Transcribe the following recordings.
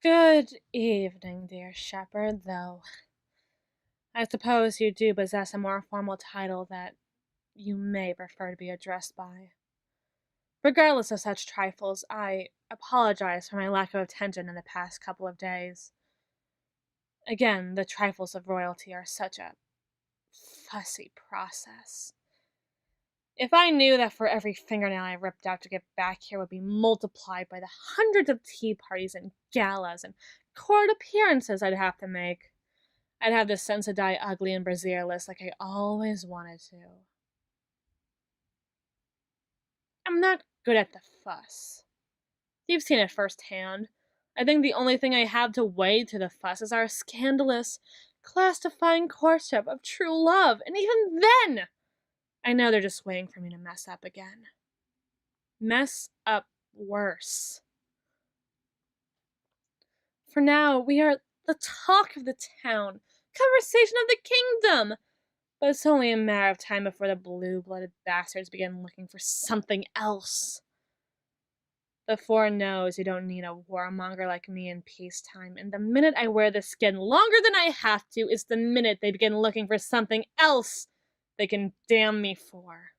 Good evening, dear shepherd, though I suppose you do possess a more formal title that you may prefer to be addressed by. Regardless of such trifles, I apologize for my lack of attention in the past couple of days. Again, the trifles of royalty are such a fussy process. If I knew that for every fingernail I ripped out to get back here would be multiplied by the hundreds of tea parties and galas and court appearances I'd have to make, I'd have the sense to die ugly and brazierless like I always wanted to. I'm not good at the fuss. You've seen it firsthand. I think the only thing I have to weigh to the fuss is our scandalous, class-defying courtship of true love, and even then, I know they're just waiting for me to mess up again. Mess up worse. For now, we are the talk of the town, conversation of the kingdom, but it's only a matter of time before the blue-blooded bastards begin looking for something else. The foreign knows you don't need a warmonger like me in peacetime, and the minute I wear the skin longer than I have to is the minute they begin looking for something else they can damn me for.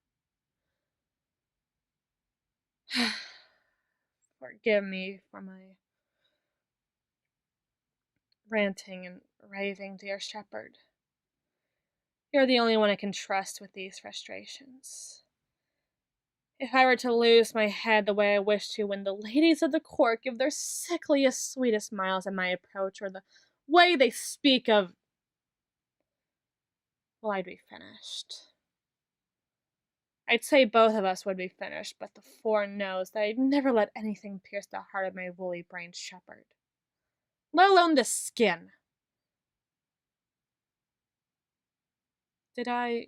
Forgive me for my ranting and raving, dear shepherd. You're the only one I can trust with these frustrations. If I were to lose my head the way I wish to when the ladies of the court give their sickliest, sweetest smiles at my approach, or the way they speak of... well, I'd be finished. I'd say both of us would be finished, but the foreign knows that I'd never let anything pierce the heart of my woolly-brained shepherd. Let alone the skin. Did I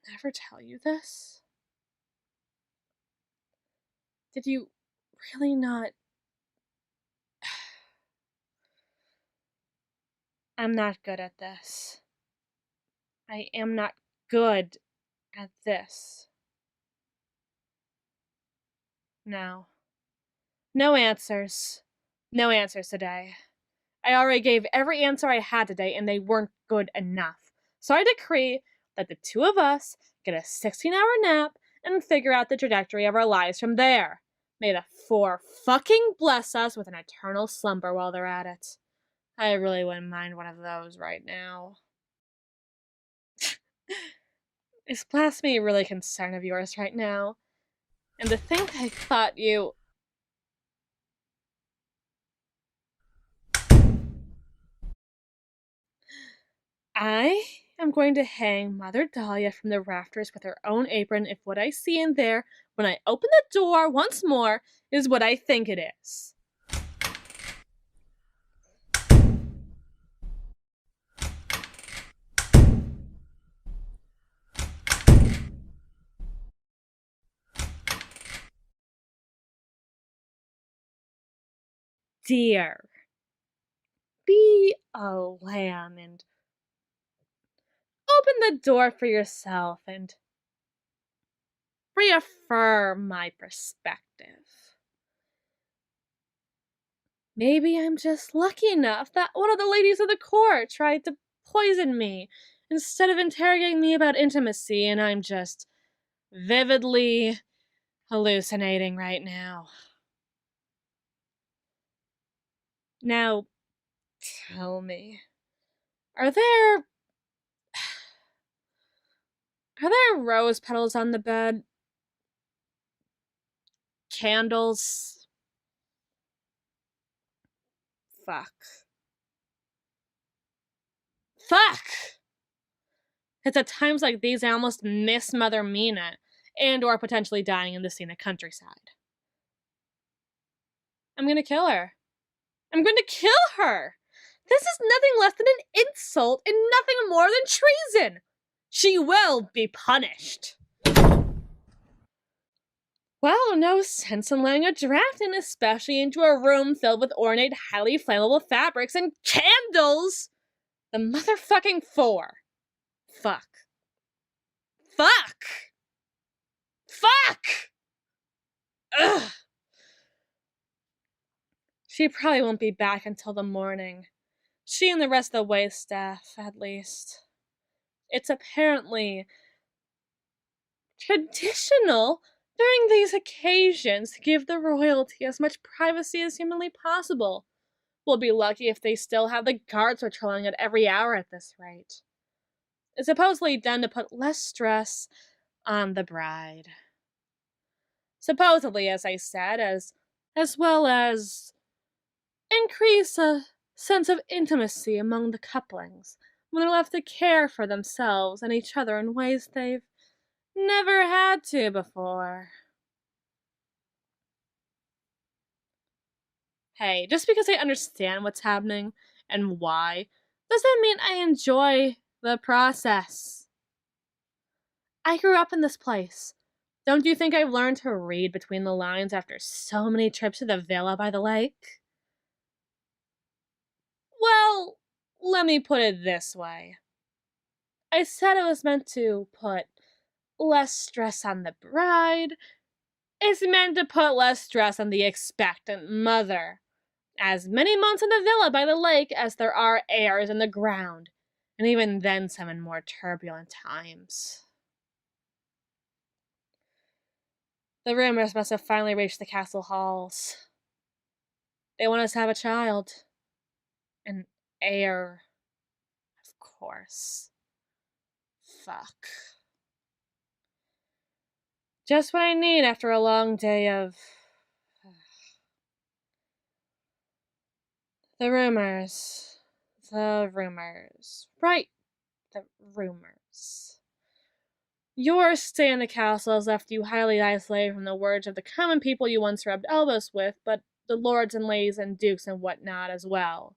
never tell you this? Did you really not? I'm not good at this. I am not good at this. No. No answers. No answers today. I already gave every answer I had today, and they weren't good enough. So I decree that the two of us get a 16-hour nap and figure out the trajectory of our lives from there. May the four fucking bless us with an eternal slumber while they're at it. I really wouldn't mind one of those right now. Is blasphemy really a concern of yours right now? And to think I thought you... I am going to hang Mother Dahlia from the rafters with her own apron if what I see in there when I open the door once more is what I think it is. Dear, be a lamb and open the door for yourself and reaffirm my perspective. Maybe I'm just lucky enough that one of the ladies of the court tried to poison me instead of interrogating me about intimacy, and I'm just vividly hallucinating right now. Now, tell me, are there rose petals on the bed? Candles? Fuck. It's at times like these I almost miss Mother Mina, and or potentially dying in the scenic countryside. I'm gonna kill her. I'm going to kill her! This is nothing less than an insult and nothing more than treason! She will be punished. Well, no sense in laying a draft in, especially into a room filled with ornate, highly flammable fabrics and candles! The motherfucking four. Fuck. Ugh! She probably won't be back until the morning. She and the rest of the waitstaff, at least. It's apparently traditional during these occasions to give the royalty as much privacy as humanly possible. We'll be lucky if they still have the guards patrolling it every hour at this rate. It's supposedly done to put less stress on the bride. Supposedly, as I said, as well as increase a sense of intimacy among the couplings when they're left to care for themselves and each other in ways they've never had to before. Hey, just because I understand what's happening and why, doesn't mean I enjoy the process. I grew up in this place. Don't you think I've learned to read between the lines after so many trips to the villa by the lake? Well, let me put it this way. I said it was meant to put less stress on the bride. It's meant to put less stress on the expectant mother. As many months in the villa by the lake as there are heirs in the ground, and even then some in more turbulent times. The rumors must have finally reached the castle halls. They want us to have a child. An heir. Of course. Fuck. Just what I need after a long day of... The rumors. Right, the rumors. Your stay in the castle has left you highly isolated from the words of the common people you once rubbed elbows with, but the lords and ladies and dukes and whatnot as well.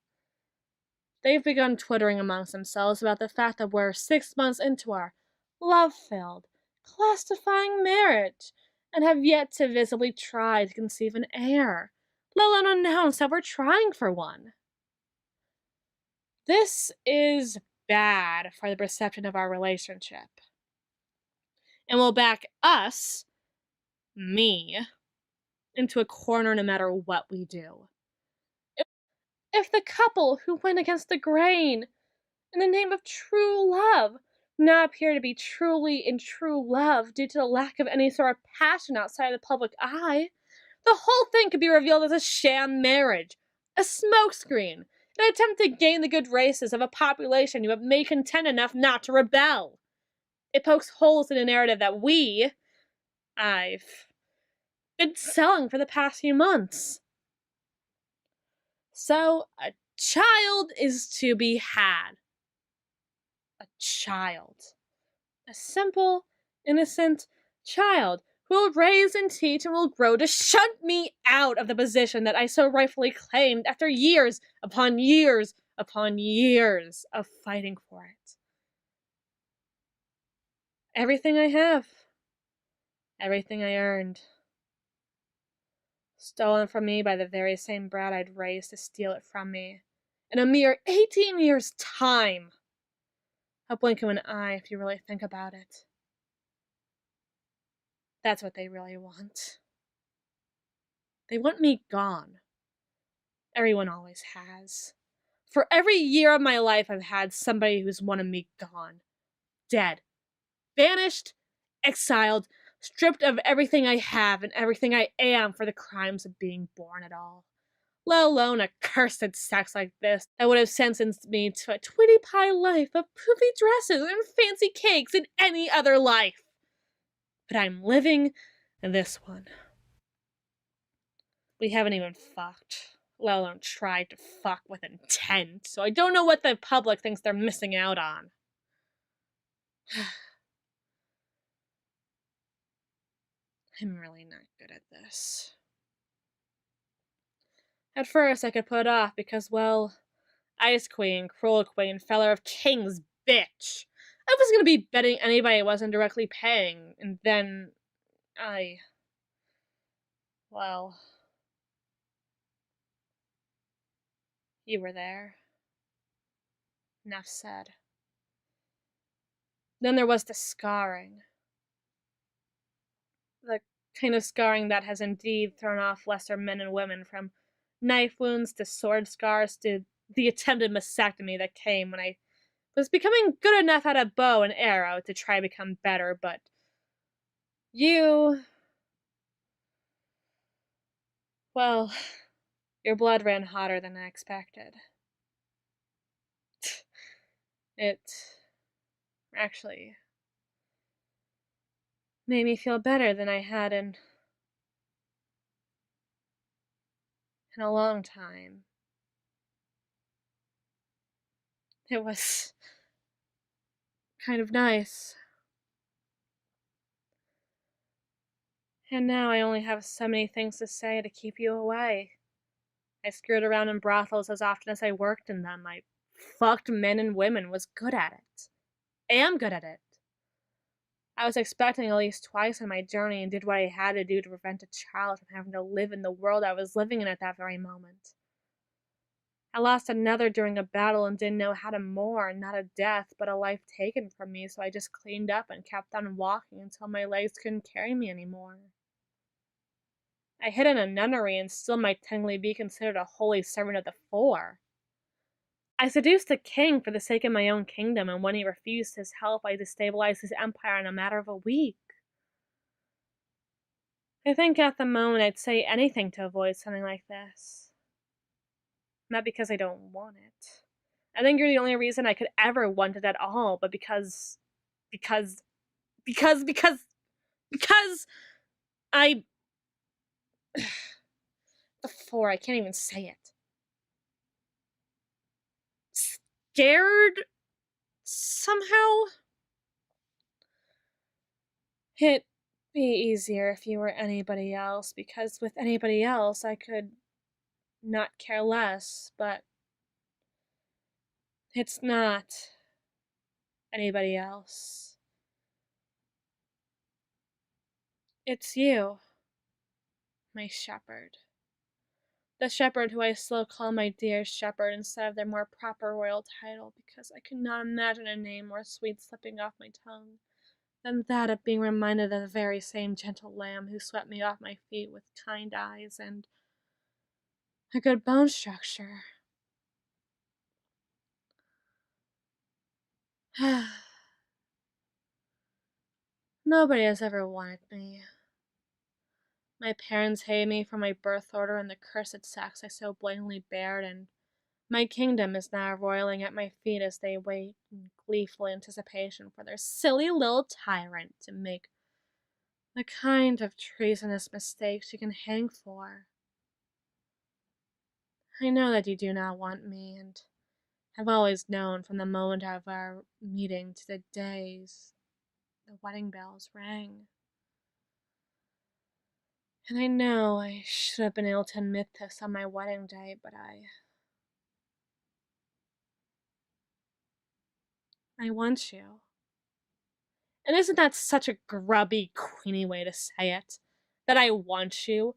They've begun twittering amongst themselves about the fact that we're 6 months into our love-filled, class-defying marriage, and have yet to visibly try to conceive an heir, let alone announce that we're trying for one. This is bad for the perception of our relationship. And will back us, me, into a corner no matter what we do. If the couple who went against the grain in the name of true love now appear to be truly in true love due to the lack of any sort of passion outside of the public eye, the whole thing could be revealed as a sham marriage, a smokescreen, an attempt to gain the good graces of a population you have made content enough not to rebel. It pokes holes in a narrative that I've been selling for the past few months. So, a child is to be had. A child. A simple, innocent child who will raise and teach and will grow to shut me out of the position that I so rightfully claimed after years upon years upon years of fighting for it. Everything I have. Everything I earned. Stolen from me by the very same brat I'd raised to steal it from me. In a mere 18 years' time. A blink of an eye if you really think about it. That's what they really want. They want me gone. Everyone always has. For every year of my life, I've had somebody who's wanted me gone. Dead. Banished. Exiled. Stripped of everything I have and everything I am for the crimes of being born at all. Let alone a cursed sex like this that would have sentenced me to a Tweety Pie life of poofy dresses and fancy cakes in any other life. But I'm living this one. We haven't even fucked, let alone tried to fuck with intent, so I don't know what the public thinks they're missing out on. I'm really not good at this. At first I could put it off because, well, Ice Queen, Cruel Queen, Feller of Kings, bitch. I wasn't gonna be betting anybody I wasn't directly paying, and then well, you were there. Enough said. Then there was the scarring. The kind of scarring that has indeed thrown off lesser men and women from knife wounds to sword scars to the attempted mastectomy that came when I was becoming good enough at a bow and arrow to try to become better, but you... well, your blood ran hotter than I expected. It actually made me feel better than I had in a long time. It was kind of nice. And now I only have so many things to say to keep you away. I screwed around in brothels as often as I worked in them. I fucked men and women, was good at it. Am good at it. I was expecting at least twice on my journey and did what I had to do to prevent a child from having to live in the world I was living in at that very moment. I lost another during a battle and didn't know how to mourn, not a death, but a life taken from me, so I just cleaned up and kept on walking until my legs couldn't carry me anymore. I hid in a nunnery and still might technically be considered a holy servant of the Four. I seduced the king for the sake of my own kingdom, and when he refused his help, I destabilized his empire in a matter of a week. I think at the moment I'd say anything to avoid something like this. Not because I don't want it. I think you're the only reason I could ever want it at all, but because I... before, I can't even say it. Scared? Somehow? It'd be easier if you were anybody else, because with anybody else I could not care less, but it's not anybody else. It's you, my shepherd. The shepherd who I still call my dear shepherd instead of their more proper royal title, because I could not imagine a name more sweet slipping off my tongue than that of being reminded of the very same gentle lamb who swept me off my feet with kind eyes and a good bone structure. Nobody has ever wanted me. My parents hated me for my birth order and the cursed sex I so blatantly bared, and my kingdom is now roiling at my feet as they wait in gleeful anticipation for their silly little tyrant to make the kind of treasonous mistakes you can hang for. I know that you do not want me, and have always known from the moment of our meeting to the days the wedding bells rang. And I know I should have been able to admit this on my wedding day, but I want you. And isn't that such a grubby, queenie way to say it? That I want you?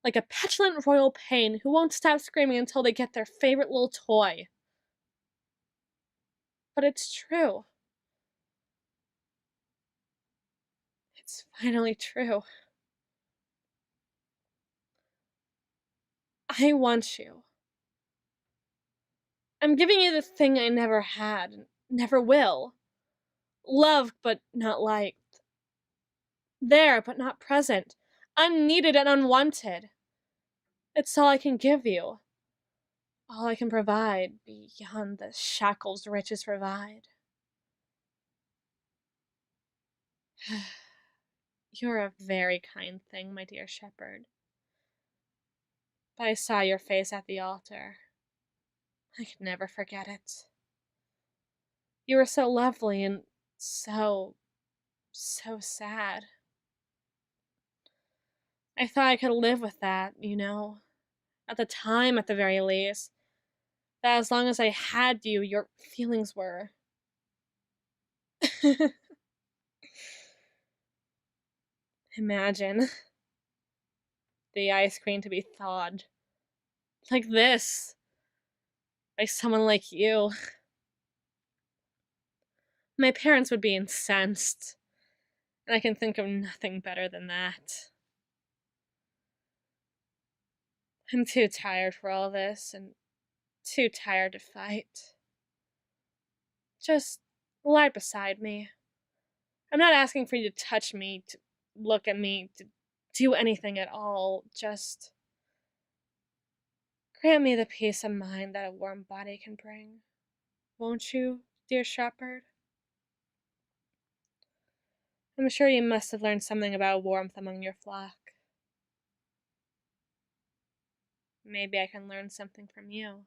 Like a petulant royal pain who won't stop screaming until they get their favorite little toy. But it's true. It's finally true. I want you. I'm giving you the thing I never had, and never will. Loved, but not liked. There, but not present. Unneeded and unwanted. It's all I can give you. All I can provide beyond the shackles riches provide. You're a very kind thing, my dear shepherd. But I saw your face at the altar. I could never forget it. You were so lovely and so sad. I thought I could live with that, you know. At the time, at the very least. That as long as I had you, your feelings were. Imagine the ice cream to be thawed. Like this. By someone like you. My parents would be incensed. And I can think of nothing better than that. I'm too tired for all this, and too tired to fight. Just lie beside me. I'm not asking for you to touch me, to look at me, to do anything at all. Just grant me the peace of mind that a warm body can bring. Won't you, dear shepherd? I'm sure you must have learned something about warmth among your flock. Maybe I can learn something from you.